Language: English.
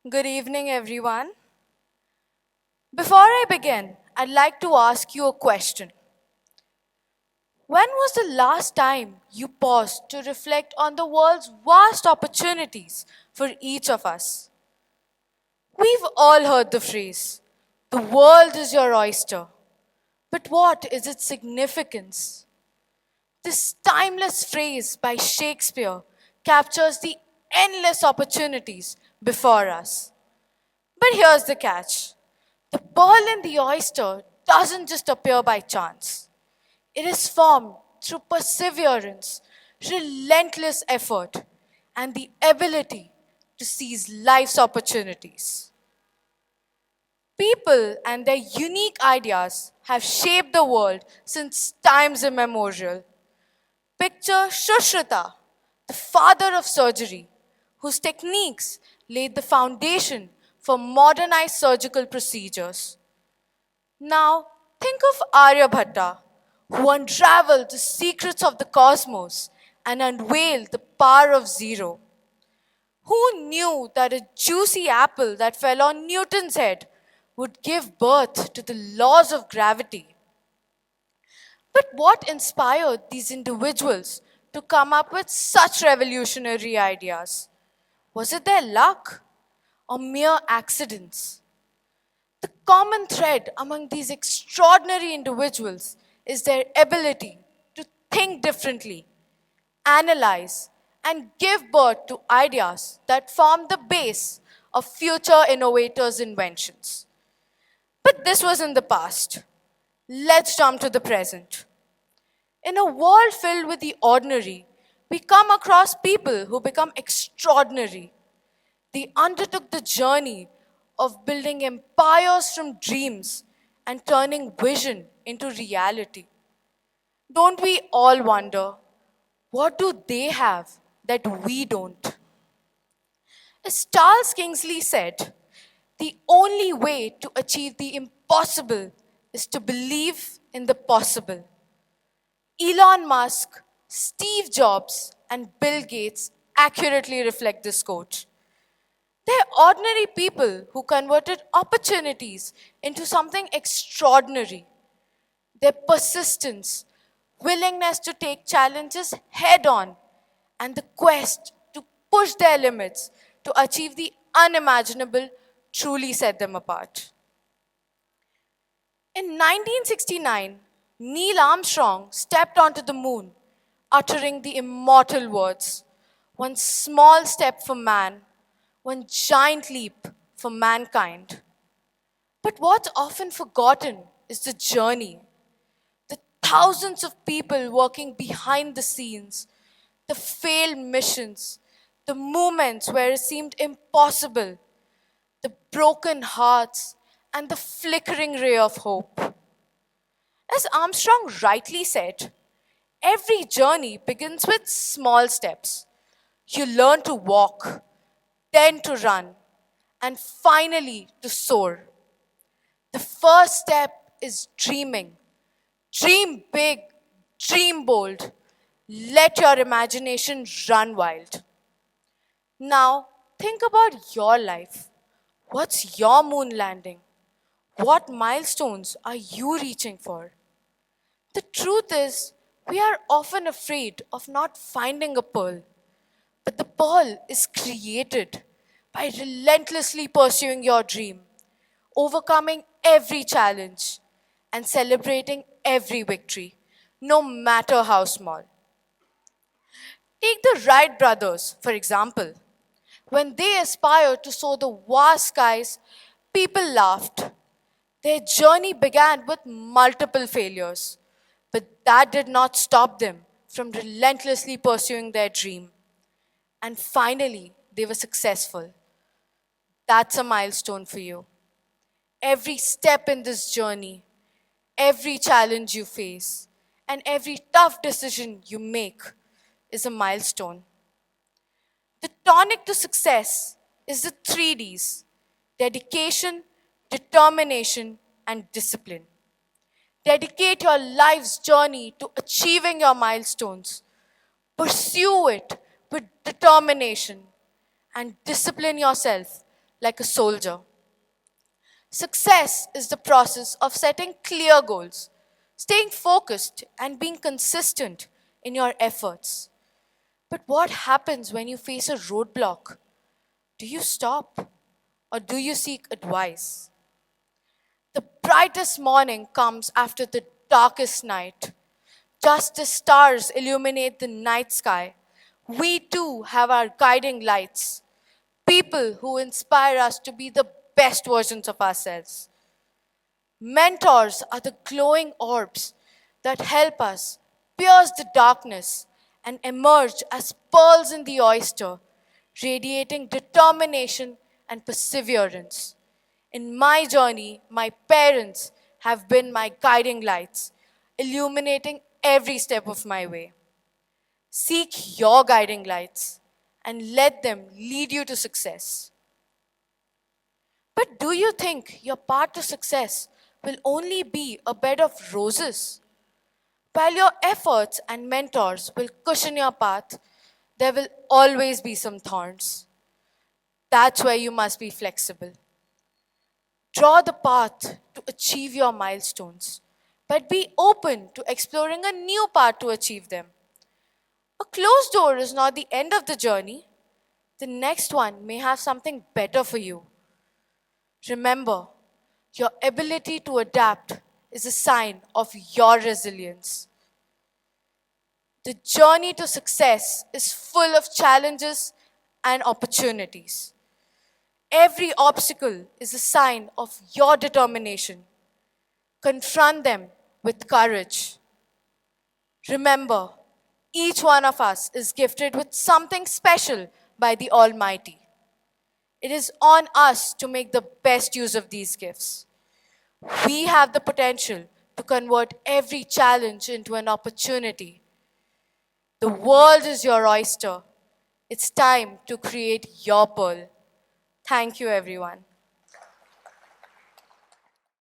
Good evening, everyone. Before I begin, I'd like to ask you a question. When was the last time you paused to reflect on the world's vast opportunities for each of us? We've all heard the phrase, the world is your oyster. But what is its significance? This timeless phrase by Shakespeare captures the endless opportunities before us. But here's the catch, the pearl in the oyster doesn't just appear by chance, it is formed through perseverance, relentless effort, and the ability to seize life's opportunities. People and their unique ideas have shaped the world since times immemorial. Picture Shushrita, the father of surgery, whose techniques laid the foundation for modernized surgical procedures. Now, think of Aryabhatta, who unraveled the secrets of the cosmos and unveiled the power of zero. Who knew that a juicy apple that fell on Newton's head would give birth to the laws of gravity? But what inspired these individuals to come up with such revolutionary ideas? Was it their luck or mere accidents? The common thread among these extraordinary individuals is their ability to think differently, analyze, and give birth to ideas that form the base of future innovators' inventions. But this was in the past. Let's jump to the present. In a world filled with the ordinary, we come across people who become extraordinary. They undertook the journey of building empires from dreams and turning vision into reality. Don't we all wonder, what do they have that we don't? As Charles Kingsley said, the only way to achieve the impossible is to believe in the possible. Elon Musk, Steve Jobs, and Bill Gates accurately reflect this quote. They're ordinary people who converted opportunities into something extraordinary. Their persistence, willingness to take challenges head on, and the quest to push their limits to achieve the unimaginable truly set them apart. In 1969, Neil Armstrong stepped onto the moon, uttering the immortal words, one small step for man, one giant leap for mankind. But what's often forgotten is the journey, the thousands of people working behind the scenes, the failed missions, the moments where it seemed impossible, the broken hearts, and the flickering ray of hope. As Armstrong rightly said, every journey begins with small steps. You learn to walk, then to run, and finally to soar. The first step is dreaming. Dream big, dream bold. Let your imagination run wild. Now, think about your life. What's your moon landing? What milestones are you reaching for? The truth is, we are often afraid of not finding a pearl, but the pearl is created by relentlessly pursuing your dream, overcoming every challenge, and celebrating every victory, no matter how small. Take the Wright brothers, for example. When they aspired to soar the vast skies, people laughed. Their journey began with multiple failures, but that did not stop them from relentlessly pursuing their dream. And finally, they were successful. That's a milestone for you. Every step in this journey, every challenge you face, and every tough decision you make is a milestone. The tonic to success is the three Ds: dedication, determination, and discipline. Dedicate your life's journey to achieving your milestones. Pursue it with determination and discipline yourself like a soldier. Success is the process of setting clear goals, staying focused, and being consistent in your efforts. But what happens when you face a roadblock? Do you stop or do you seek advice? The brightest morning comes after the darkest night. Just as stars illuminate the night sky, we too have our guiding lights, people who inspire us to be the best versions of ourselves. Mentors are the glowing orbs that help us pierce the darkness and emerge as pearls in the oyster, radiating determination and perseverance. In my journey, my parents have been my guiding lights, illuminating every step of my way. Seek your guiding lights and let them lead you to success. But do you think your path to success will only be a bed of roses? While your efforts and mentors will cushion your path, there will always be some thorns. That's where you must be flexible. Draw the path to achieve your milestones, but be open to exploring a new path to achieve them. A closed door is not the end of the journey. The next one may have something better for you. Remember, your ability to adapt is a sign of your resilience. The journey to success is full of challenges and opportunities. Every obstacle is a sign of your determination. Confront them with courage. Remember, each one of us is gifted with something special by the Almighty. It is on us to make the best use of these gifts. We have the potential to convert every challenge into an opportunity. The world is your oyster. It's time to create your pearl. Thank you, everyone.